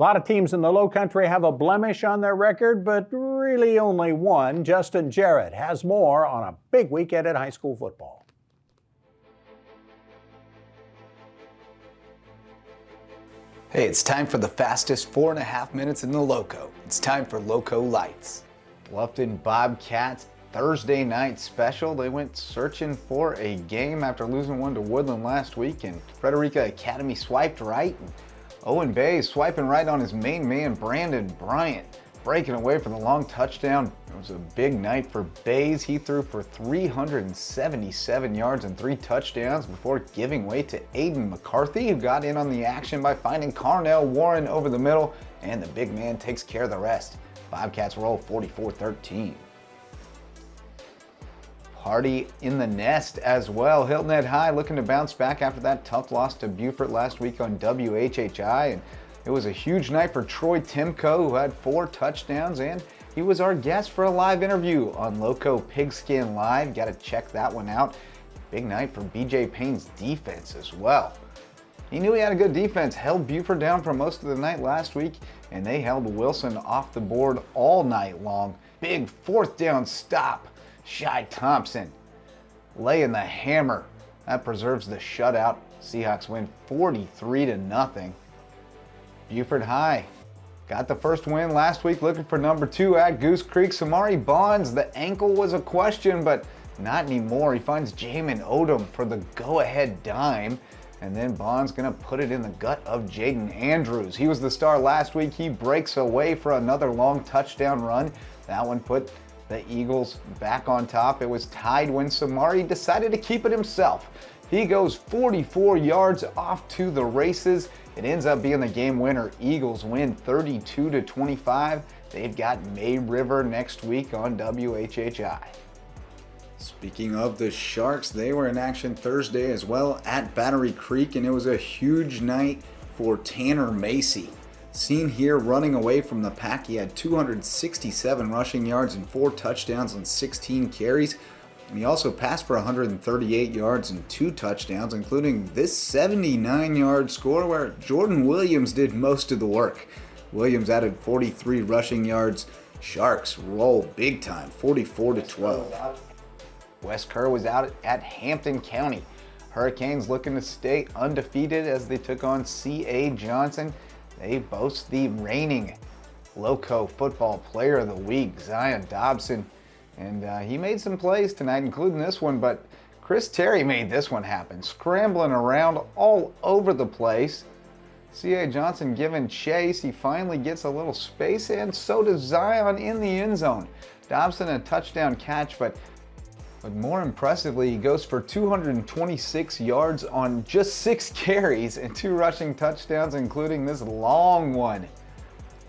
A lot of teams in the Lowcountry have a blemish on their record, but really only one. Justin Jarrett has more on a big weekend in high school football. Hey, it's time for the fastest 4.5 minutes in the Lowco. It's time for Lowco Lights. Bluffton Bobcats Thursday night special. They went searching for a game after losing one to Woodland last week, and Beaufort Academy swiped right. And Owen Bayes swiping right on his main man, Bryant, breaking away for the long touchdown. It was a big night for Bayes. He threw for 377 yards and 3 touchdowns before giving way to Aedan McCarthy, who got in on the action by finding Carnell Warren over the middle, and the big man takes care of the rest. Bobcats roll 44-13. Party in the nest as well. Hilton High looking to bounce back after that tough loss to Beaufort last week on WHHI, and it was a huge night for Troy Timko, who had 4 touchdowns, and he was our guest for a live interview on Lowco Pigskin Live. Got to check that one out. Big night for BJ Payne's defense as well. He knew he had a good defense, held Beaufort down for most of the night last week, and they held Wilson off the board all night long. Big 4th down stop. Shaikh Thompson laying the hammer. That preserves the shutout. Seahawks win 43-0. Beaufort High got the first win last week, looking for number 2 at Goose Creek. Samari Bonds, the ankle was a question, but not anymore. He finds Jadyn Andrews for the go-ahead dime, and then Bonds gonna put it in the gut of Jadyn Andrews. He was the star last week. He breaks away for another long touchdown run. That one put the Eagles back on top. It was tied when Samari decided to keep it himself. He goes 44 yards off to the races. It ends up being the game winner. Eagles win 32-25. They've got May River next week on WHHI. Speaking of the Sharks, they were in action Thursday as well at Battery Creek, and it was a huge night for Tanner Macy. Seen here running away from the pack, he had 267 rushing yards and 4 touchdowns on 16 carries. And he also passed for 138 yards and 2 touchdowns, including this 79-yard score where Jordan Williams did most of the work. Williams added 43 rushing yards. Sharks roll big time, 44-12. Wes Kerr was out at Hampton County. Hurricanes looking to stay undefeated as they took on C.A. Johnson. They boast the reigning Lowco Football Player of the Week, Zion Dobson. And he made some plays tonight, including this one, but Chris Terry made this one happen, scrambling around all over the place. C.A. Johnson giving chase. He finally gets a little space, and so does Zion in the end zone. Dobson a touchdown catch, but more impressively, he goes for 226 yards on just 6 carries and 2 rushing touchdowns, including this long one.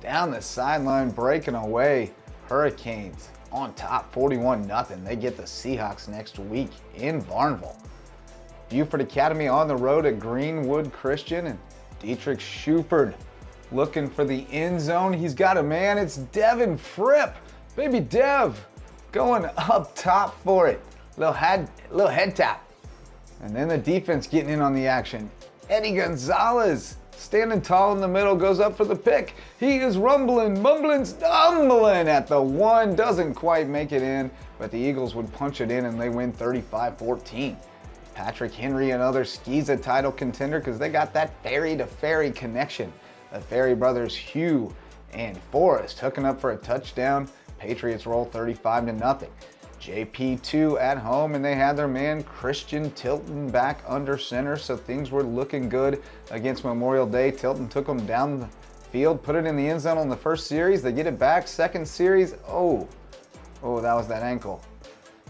Down the sideline, breaking away. Hurricanes on top, 41-0. They get the Seahawks next week in Barnville. Beaufort Academy on the road at Greenwood Christian, and Dietrich Shuford looking for the end zone. He's got a man. It's Devin Fripp. Baby Dev going up top for it. Little head tap. And then the defense getting in on the action. Eddie Gonzalez standing tall in the middle, goes up for the pick. He is rumbling, mumbling, stumbling at the 1. Doesn't quite make it in, but the Eagles would punch it in and they win 35-14. Patrick Henry, another Skeeza title contender because they got that Fairey to Fairey connection. The Fairey brothers Hugh and Forrest hooking up for a touchdown. Patriots roll 35-0. JP2 at home, and they had their man Christian Tilton back under center, so things were looking good against Memorial Day. Tilton took them down the field, put it in the end zone on the first series. They get it back, second series. Oh, that was that ankle.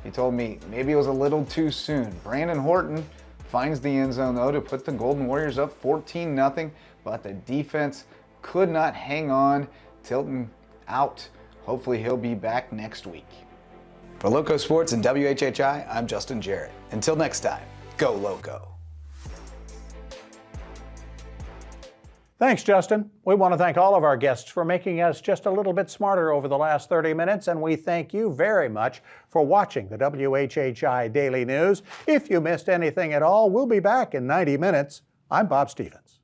He told me maybe it was a little too soon. Brandyn Horton finds the end zone, though, to put the Golden Warriors up 14-0, but the defense could not hang on. Tilton out. Hopefully he'll be back next week. For Lowco Sports and WHHI, I'm Justin Jarrett. Until next time, go Lowco. Thanks, Justin. We want to thank all of our guests for making us just a little bit smarter over the last 30 minutes, and we thank you very much for watching the WHHI Daily News. If you missed anything at all, we'll be back in 90 minutes. I'm Bob Stevens.